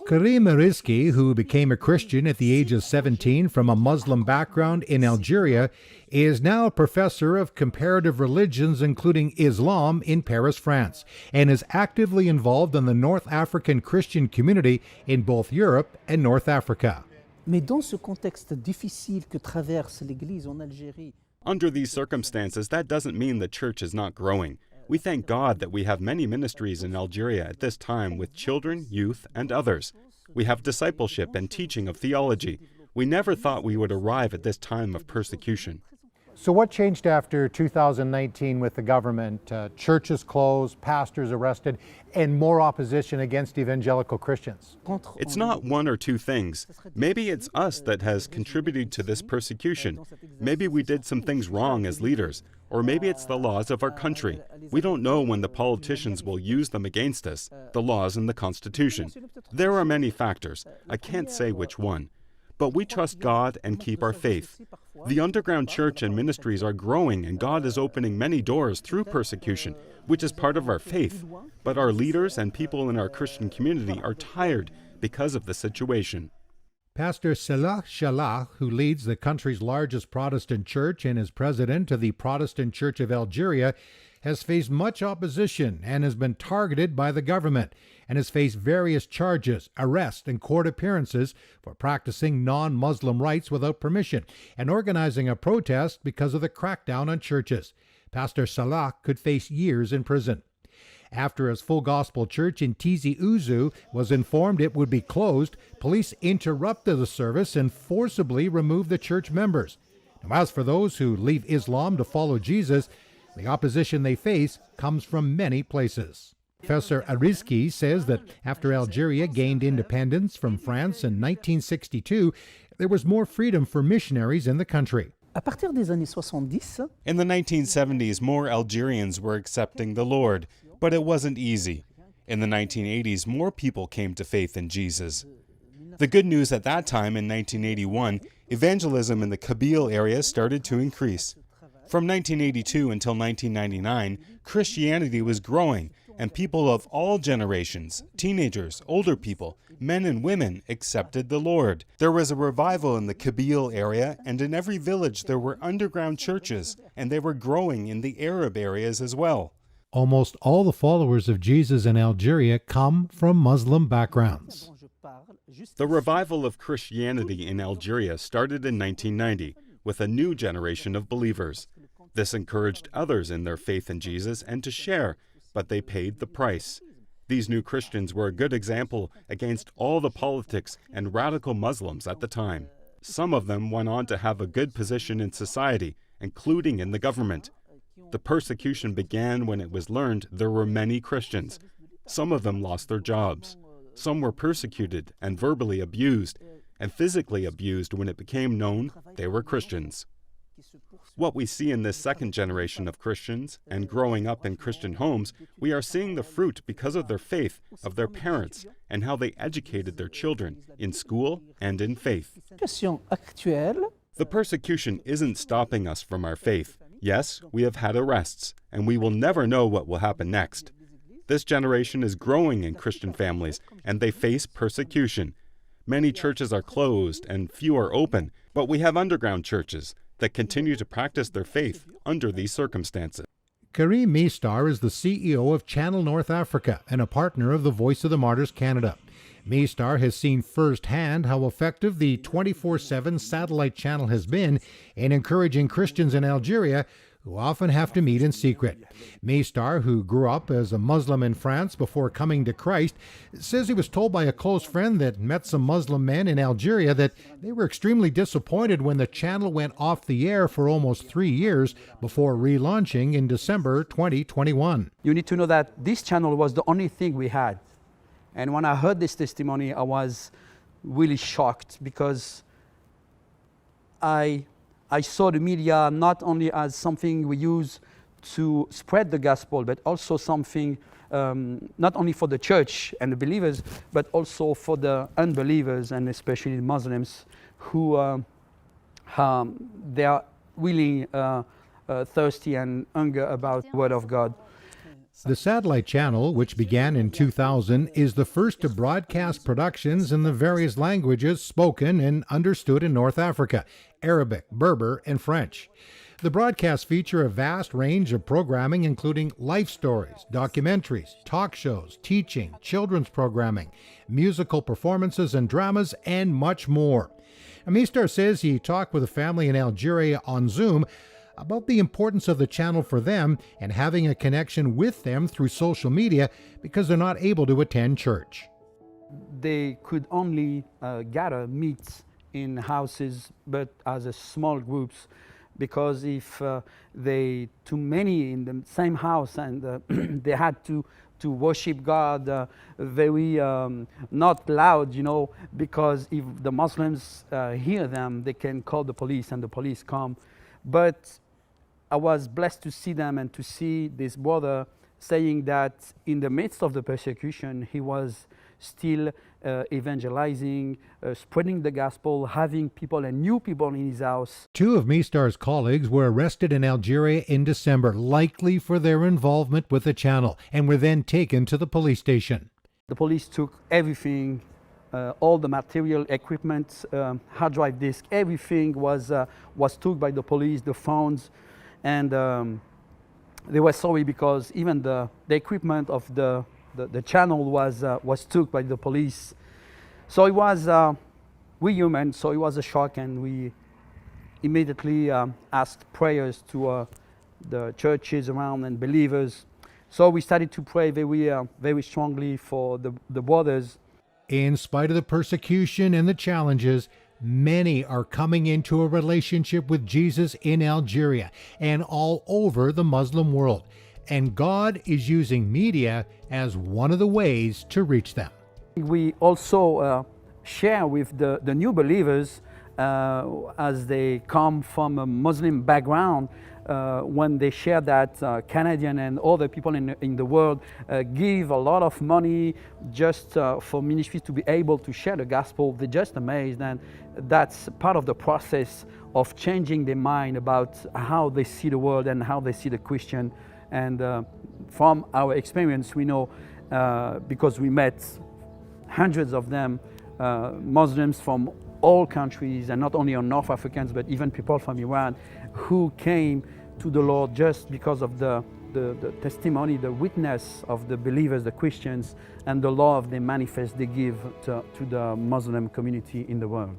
Karim Rizki, who became a Christian at the age of 17 from a Muslim background in Algeria, is now a professor of comparative religions, including Islam, in Paris, France, and is actively involved in the North African Christian community in both Europe and North Africa. Mais dans ce contexte difficile que traverse l'Église en Algérie, under these circumstances, that doesn't mean the church is not growing. We thank God that we have many ministries in Algeria at this time with children, youth, and others. We have discipleship and teaching of theology. We never thought we would arrive at this time of persecution. So what changed after 2019 with the government? Churches closed, pastors arrested, and more opposition against evangelical Christians. It's not one or two things. Maybe it's us that has contributed to this persecution. Maybe we did some things wrong as leaders, or maybe it's the laws of our country. We don't know when the politicians will use them against us, the laws and the Constitution. There are many factors. I can't say which one. But we trust God and keep our faith. The underground church and ministries are growing, and God is opening many doors through persecution, which is part of our faith. But our leaders and people in our Christian community are tired because of the situation. Pastor Salah Shalah, who leads the country's largest Protestant church and is president of the Protestant Church of Algeria, has faced much opposition and has been targeted by the government, and has faced various charges, arrests, and court appearances for practicing non-Muslim rites without permission and organizing a protest because of the crackdown on churches. Pastor Salah could face years in prison. After his full gospel church in Tizi Ouzou was informed it would be closed, police interrupted the service and forcibly removed the church members. Now, as for those who leave Islam to follow Jesus, the opposition they face comes from many places. Professor Arizki says that after Algeria gained independence from France in 1962, there was more freedom for missionaries in the country. à partir des années 70, In the 1970s, more Algerians were accepting the Lord, but it wasn't easy. In the 1980s, more people came to faith in Jesus. The good news at that time, in 1981, evangelism in the Kabyle area started to increase. From 1982 until 1999, Christianity was growing, and people of all generations, teenagers, older people, men and women, accepted the Lord. There was a revival in the Kabyle area, and in every village there were underground churches, and they were growing in the Arab areas as well. Almost all the followers of Jesus in Algeria come from Muslim backgrounds. The revival of Christianity in Algeria started in 1990 with a new generation of believers. This encouraged others in their faith in Jesus and to share, but they paid the price. These new Christians were a good example against all the politics and radical Muslims at the time. Some of them went on to have a good position in society, including in the government. The persecution began when it was learned there were many Christians. Some of them lost their jobs. Some were persecuted and verbally abused, and physically abused when it became known they were Christians. What we see in this second generation of Christians, and growing up in Christian homes, we are seeing the fruit because of their faith, of their parents, and how they educated their children in school and in faith. The persecution isn't stopping us from our faith. Yes, we have had arrests, and we will never know what will happen next. This generation is growing in Christian families, and they face persecution. Many churches are closed, and few are open, but we have underground churches that continue to practice their faith under these circumstances. Karim Mistar is the CEO of Channel North Africa and a partner of the Voice of the Martyrs Canada. Mistar has seen firsthand how effective the 24/7 satellite channel has been in encouraging Christians in Algeria who often have to meet in secret. Mistar, who grew up as a Muslim in France before coming to Christ, says he was told by a close friend that met some Muslim men in Algeria that they were extremely disappointed when the channel went off the air for almost 3 years before relaunching in December 2021. You need to know that this channel was the only thing we had. And when I heard this testimony, I was really shocked because I saw the media not only as something we use to spread the gospel, but also something not only for the church and the believers, but also for the unbelievers and especially the Muslims who they are really thirsty and hunger about the Word of God. The satellite channel, which began in 2000, is the first to broadcast productions in the various languages spoken and understood in North Africa: Arabic, Berber, and French. The broadcasts feature a vast range of programming, including life stories, documentaries, talk shows, teaching, children's programming, musical performances and dramas, and much more. Mistar says he talked with a family in Algeria on Zoom about the importance of the channel for them and having a connection with them through social media because they're not able to attend church. They could only meet in houses, but as a small groups, because if they too many in the same house and they had to worship God very not loud, because if the Muslims hear them, they can call the police and the police come. But I was blessed to see them and to see this brother saying that in the midst of the persecution, he was still evangelizing, spreading the gospel, having people and new people in his house. Two of Mistar's colleagues were arrested in Algeria in December, likely for their involvement with the channel, and were then taken to the police station. The police took everything, all the material, equipment, hard drive disk, everything was took by the police, the phones, and they were sorry because even the equipment of the channel was took by the police. So it was, we human, so it was a shock, and we immediately asked prayers to the churches around and believers. So we started to pray very strongly for the brothers. In spite of the persecution and the challenges, many are coming into a relationship with Jesus in Algeria and all over the Muslim world. And God is using media as one of the ways to reach them. We also share with the new believers as they come from a Muslim background, when they share that Canadian and other people in the world give a lot of money just for ministries to be able to share the gospel. They're just amazed, and that's part of the process of changing their mind about how they see the world and how they see the Christian. And from our experience, we know, because we met hundreds of them, Muslims from all countries, and not only on North Africans, but even people from Iran, who came to the Lord just because of the testimony, the witness of the believers, the Christians, and the love they manifest, they give to the Muslim community in the world.